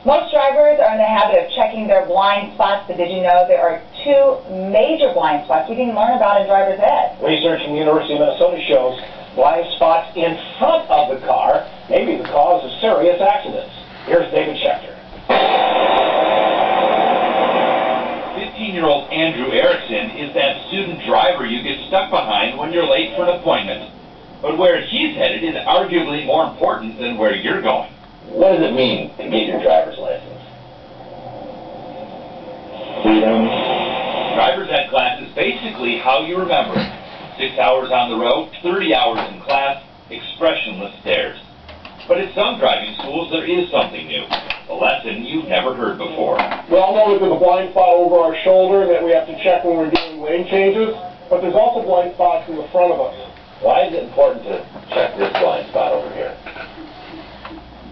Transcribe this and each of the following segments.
Most drivers are in the habit of checking their blind spots, but did you know there are two major blind spots we didn't learn about in driver's ed? Research from the University of Minnesota shows blind spots in front of the car may be the cause of serious accidents. Here's David Schechter. 15-year-old Andrew Erickson is that student driver you get stuck behind when you're late for an appointment. But where he's headed is arguably more important than where you're going. What does it mean to get your driver's license? Freedom. Driver's ed class is basically how you remember it. 6 hours on the road, 30 hours in class, expressionless stares. But at some driving schools, there is something new. A lesson you've never heard before. We all know that there's a blind spot over our shoulder that we have to check when we're doing lane changes, but there's also blind spots in the front of us. Why is it important to check this blind spot over here?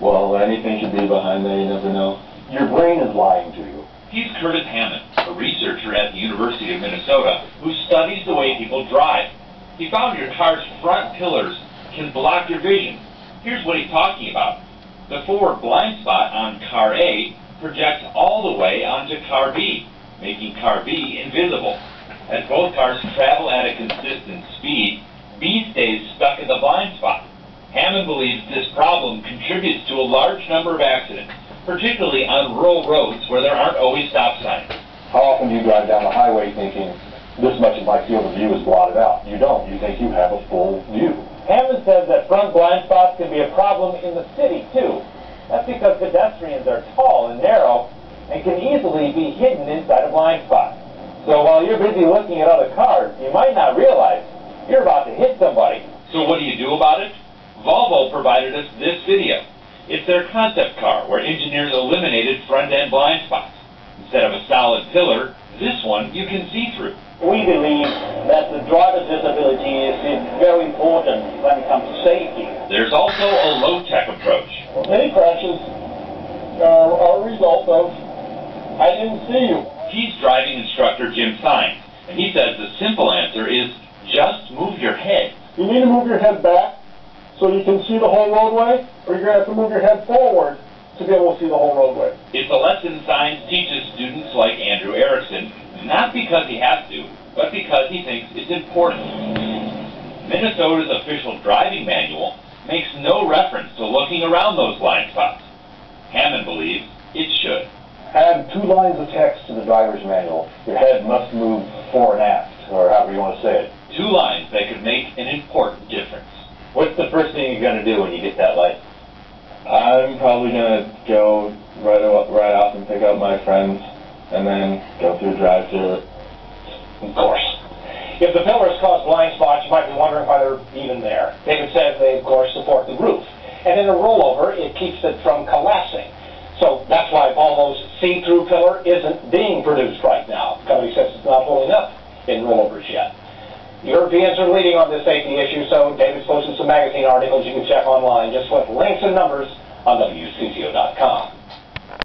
Well, anything could be behind there, you never know. Your brain is lying to you. He's Curtis Hammond, a researcher at the University of Minnesota who studies the way people drive. He found your car's front pillars can block your vision. Here's what he's talking about. The forward blind spot on car A projects all the way onto car B, making car B invisible. As both cars travel at a consistent speed, B stays stuck in the blind spot. Hammond believes this problem contributes to a large number of accidents, particularly on rural roads where there aren't always stop signs. How often do you drive down the highway thinking, this much of my field of view is blotted out? You don't. You think you have a full view. Hammond says that front blind spots can be a problem in the city, too. That's because pedestrians are tall and narrow and can easily be hidden inside a blind spot. So while you're busy looking at other cars, you might not realize you're about to hit somebody. So what do you do about it? Volvo provided us this video. It's their concept car where engineers eliminated front-end blind spots. Instead of a solid pillar, this one you can see through. We believe that the driver's disability is very important when it comes to safety. There's also a low-tech approach. Many crashes are a result of, I didn't see you. He's driving instructor Jim Sines, and he says the simple answer is just move your head. You need to move your head back so you can see the whole roadway, or you're going to have to move your head forward to be able to see the whole roadway. It's a lesson Sines teaches students like Andrew Erickson, not because he has to, but because he thinks it's important. Minnesota's official driving manual makes no reference to looking around those blind spots. Hammond believes it should. Add 2 lines of text to the driver's manual. Your head must move fore and aft, or however you want to say it. 2 lines that could make an important difference. What's the first thing you're going to do when you get that license? I'm probably going to go right off and pick up my friends and then go through drive-through. Of course. If the pillars cause blind spots, you might be wondering why they're even there. David says they, of course, support the roof. And in a rollover, it keeps it from collapsing. So that's why Volvo's see-through pillar isn't being produced right now. The company says it's not holding up in rollovers yet. Europeans are leading on this safety issue, so David's posted some magazine articles you can check online just with links and numbers on wcco.com.